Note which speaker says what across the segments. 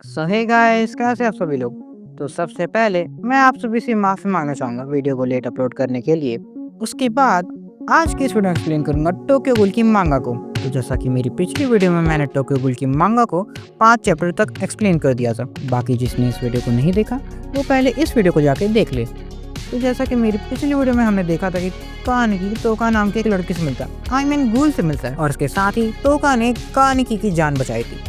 Speaker 1: सो hey guys, कैसे आप सभी लोग। तो सबसे पहले मैं आप सभी से माफ़ी मांगना चाहूँगा वीडियो को लेट अपलोड करने के लिए। उसके बाद आज की इस वीडियो में एक्सप्लेन करूँगा टोक्यो गूल की मांगा को। तो जैसा कि मेरी पिछली वीडियो में मैंने टोक्यो गूल की मांगा को 5 चैप्टर तक एक्सप्लेन कर दिया था। बाकी जिसने इस वीडियो को नहीं देखा वो पहले इस वीडियो को जाके देख ले। तो जैसा कि मेरी पिछली वीडियो में हमने देखा था कि कानिकी तोका नाम के एक लड़के से मिलता है, गूल से मिलता है, और उसके साथ ही तोका ने कानिकी की जान बचाई थी।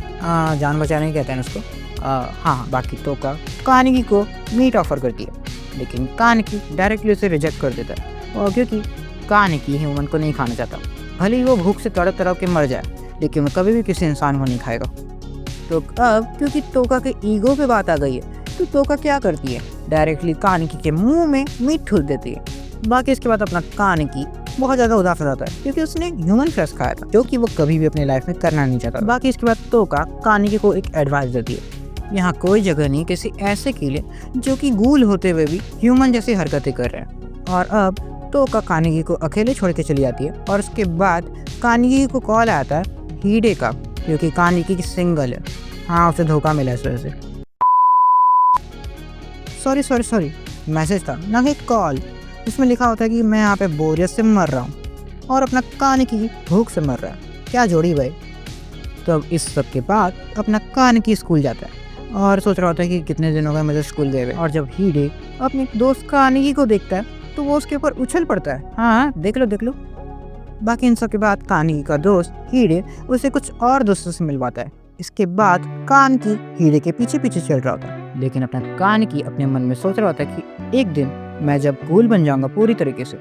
Speaker 1: जान बचाने कहते हैं उसको। हाँ, बाकी तोका कानिकी को मीट ऑफर करती है, लेकिन कानिकी डायरेक्टली उसे रिजेक्ट कर देता है, और क्योंकि कानिकी ह्यूमन को नहीं खाना चाहता। भले ही वो भूख से तड़प तड़प के मर जाए, लेकिन वो कभी भी किसी इंसान को नहीं खाएगा। तो अब क्योंकि तोका के ईगो पे बात आ गई है, तो तोका क्या करती है, डायरेक्टली कानिकी के मुंह में मीट ठूस देती है। बाकी इसके बाद अपना कानिकी बहुत ज़्यादा उदास हो जाता है, क्योंकि उसने ह्यूमन फ्लेश खाया था, जो कि वो कभी भी अपनी लाइफ में करना नहीं चाहता। बाकी इसके बाद तोका कानिकी को एक एडवाइस देती है, यहाँ कोई जगह नहीं किसी ऐसे के लिए जो कि गूल होते हुए भी ह्यूमन जैसी हरकतें कर रहे हैं। और अब तोका कानिकी को अकेले छोड़ के चली जाती है, और उसके बाद कानिकी को कॉल आता है हीडे का, क्योंकि कानिकी की सिंगल है। हाँ, उसे धोखा मिला इस वजह से। सॉरी, मैसेज था ना कि कॉल। इसमें लिखा होता है कि मैं यहाँ पे बोरियत से मर रहा हूँ और अपना कानिकी भूख से मर रहा है। क्या जोड़ी भाई। तो अब इस सब के बाद अपना कानिकी स्कूल जाता है और सोच रहा होता है कि कितने दिन हो गए मुझे स्कूल गए हुए। और जब हीडे अपने दोस्त कानिकी को देखता है तो वो उसके ऊपर उछल पड़ता है। हाँ, देख लो। बाकी इन सब के बाद कानिकी का दोस्त हीडे उसे कुछ और दोस्तों से मिलवाता है। इसके बाद कानिकी हीडे के पीछे चल रहा होता है, लेकिन अपना कानिकी अपने मन में सोच रहा होता है कि एक दिन मैं जब गूल बन जाऊंगा पूरी तरीके से,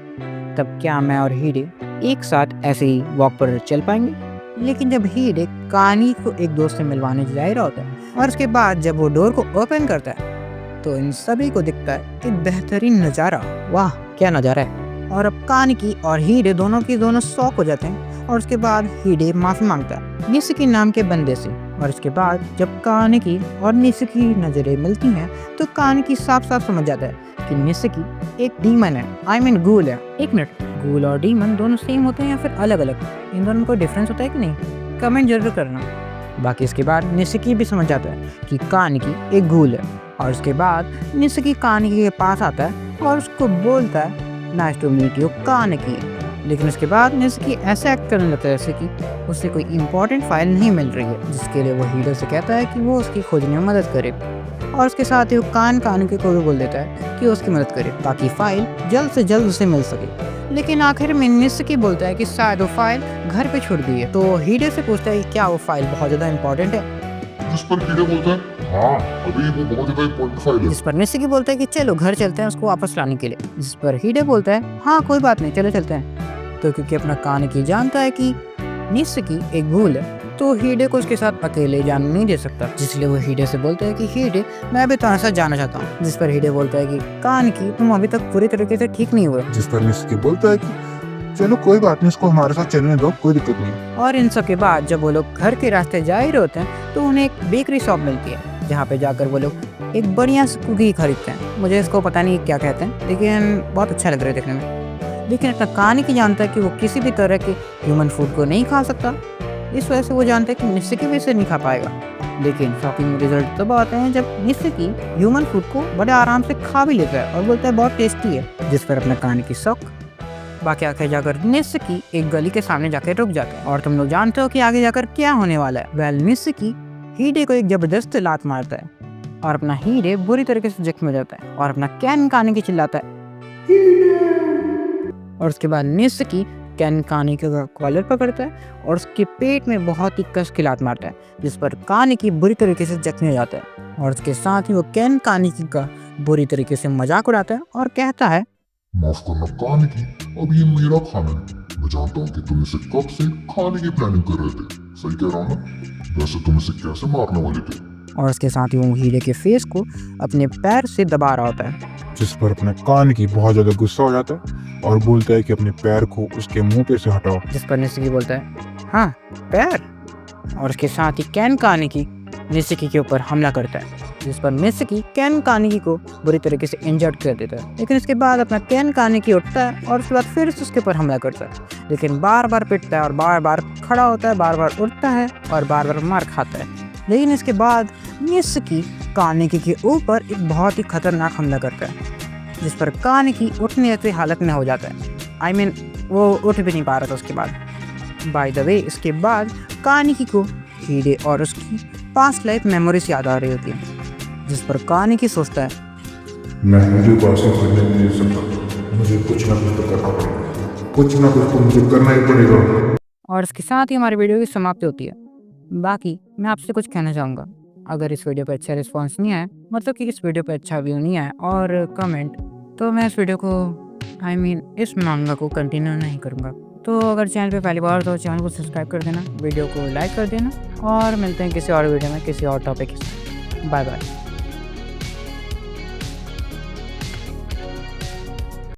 Speaker 1: तब क्या मैं और हीडे एक साथ ऐसे ही वॉक पर चल पाएंगे। लेकिन जब हीडे कानिकी को एक दोस्त से मिलवाने जा रहा होता है, और उसके बाद जब वो डोर को ओपन करता है तो इन सभी को दिखता है एक बेहतरीन नज़ारा। वाह, क्या नज़ारा है। और अब कानिकी और हीडे दोनों शॉक हो जाते हैं, और उसके बाद हीडे माफ़ी मांगता है निसुकी नाम के बंदे से। और उसके बाद जब कानिकी और निसुकी नज़रें मिलती हैं तो कानिकी साफ समझ जाता है कि निसुकी एक डीमन है, गूल है। एक मिनट, गूल और डीमन दोनों सेम होते हैं या फिर अलग अलग? इन दोनों में कोई डिफरेंस होता है कि नहीं? कमेंट जरूर करना। बाकी इसके बाद निसुकी भी समझ जाता है कि कानिकी एक गूल है, और उसके बाद निसुकी कानिकी के पास आता है और उसको बोलता है नाइस टू मीट यू कानिकी। लेकिन उसके बाद निसुकी ऐसे एक्ट करने लगता है जैसे कि उसे कोई इंपॉर्टेंट फाइल नहीं मिल रही है, जिसके लिए वो हीडे से कहता है कि वो उसकी खोजने में मदद करे। और उसके साथ ही वो कानिकी को भी बोल देता है कि उसकी मदद करे ताकि फाइल जल्द से जल्द उसे मिल सके। लेकिन आखिर में निसुकी बोलता है कि शायद वो फाइल घर पे छूट गई है। तो हीडे से पूछता है कि क्या वो फाइल बहुत ज़्यादा इंपॉर्टेंट है,
Speaker 2: जिस पर हीडे बोलता है हाँ, अभी वो बहुत ज्यादा इंपॉर्टेंट फाइल है।
Speaker 1: जिस पर निसुकी बोलता है कि चलो घर चलते हैं उसको वापस लाने के लिए, जिस पर हीडे बोलता है हाँ कोई बात नहीं, चलो चलते हैं। तो क्योंकि अपना कानिकी जानता है कि निसुकी एक गूल है, तो हीडे को उसके साथ अकेले जाने नहीं दे सकता, जिसलिए वो हीडे से बोलता है कि हीडे मैं भी तुम्हारे साथ जाना चाहता हूँ। जिस पर हीडे बोलता है कि कानिकी तुम अभी तक पूरी तरीके से ठीक नहीं हुए।
Speaker 2: जिस पर निसुकी बोलता है कि चलो कोई बात नहीं, इसको हमारे साथ चलने दो, कोई दिक्कत नहीं।
Speaker 1: और इन सब के बाद जब वो लोग घर के रास्ते जा ही रहे होते हैं तो उन्हें एक बेकरी शॉप मिलती है, जहाँ पे जाकर वो लोग एक बढ़िया सी कुकी खरीदते हैं। मुझे इसको पता नहीं क्या कहते हैं, लेकिन बहुत अच्छा लग रहा है देखने में। लेकिन अपना कानिकी जानता है कि वो किसी भी तरह के ह्यूमन फूड को नहीं खा सकता, इस वजह से वो जानता है कि निसुकी भी इसे नहीं खा पाएगा। लेकिन शॉकिंग रिजल्ट तब आते हैं जब निसुकी ह्यूमन फूड को बड़े आराम से खा भी लेता है और बोलता है बहुत टेस्टी है, जिस पर अपना कानिकी शौक। बाकी आखिर जाकर निसुकी एक गली के सामने जाकर रुक जाता है, और तुम लोग जानते हो कि आगे जाकर क्या होने वाला है। वेल, निसुकी हीडे को एक जबरदस्त लात मारता है, और अपना हीडे बुरी तरीके से जख्म हो जाता है, और अपना कैन कानिकी चिल्लाता है और उसके बाद निसुकी कैन कानिकी का कॉलर पकड़ता है और उसके पेट में बहुत ही कस की लात मारता है, जिस पर कानिकी बुरी तरीके से जख्मी हो जाता है। और उसके साथ ही वो कैन कानिकी का बुरी तरीके से मजाक उड़ाता है और कहता है
Speaker 2: माफ करना कानिकी, अब ये मेरा खाना है। मैं जानता हूँ कि तुम इसे कब से खाने की प्लानिंग कर रहे थे। सही कह रहा हूँ ना? वैसे तुम इसे कैसे मारने वाले थे?
Speaker 1: और उसके साथ ही वो हीडे के फेस को अपने पैर से दबा रहा होता है,
Speaker 2: जिस पर अपने कानिकी बहुत ज्यादा गुस्सा हो जाता है और बोलता है कि अपने पैर को उसके मुंह पे से हटाओ।
Speaker 1: जिस पर निसुकी बोलता है हाँ पैर। और उसके साथ ही कैन कानिकी निसुकी के ऊपर हमला करता है, जिस पर निसुकी कैन कानिकी को बुरी तरीके से इंजर्ड कर देता है। लेकिन इसके बाद अपना कैन कानिकी उठता है और उसके बाद फिर से उसके ऊपर हमला करता है, लेकिन बार बार पिटता है और बार बार खड़ा होता है, बार बार उठता है और बार बार मार खाता है। लेकिन इसके बाद मित्सुकी कानेकी के ऊपर एक बहुत ही खतरनाक हमला करता है, जिस पर कानेकी उठने जैसी हालत में हो जाता है। वो उठ भी नहीं पा रहा था उसके बाद। बाय द वे, इसके बाद कानेकी को हीडे और उसकी पास्ट लाइफ मेमोरीज याद आ रही होती है, जिस पर कानेकी सोचता है,
Speaker 2: मैं मुझे पास करने नहीं दे सकता, मुझे कुछ ना कुछ तो करना पड़ेगा, कुछ ना कुछ तो मुझे करना ही पड़ेगा।
Speaker 1: और इसके साथ ही हमारी वीडियो की समाप्ति होती है। बाकी मैं आपसे कुछ कहना चाहूँगा, अगर इस वीडियो पर अच्छा रिस्पांस नहीं आया, मतलब कि इस वीडियो पर अच्छा व्यू नहीं आया और कमेंट, तो मैं इस वीडियो को इस मांगा को कंटिन्यू नहीं करूँगा। तो अगर चैनल पे पहली बार तो चैनल को सब्सक्राइब कर देना, वीडियो को लाइक कर देना और मिलते हैं किसी और वीडियो में किसी और टॉपिक के साथ। Bye bye.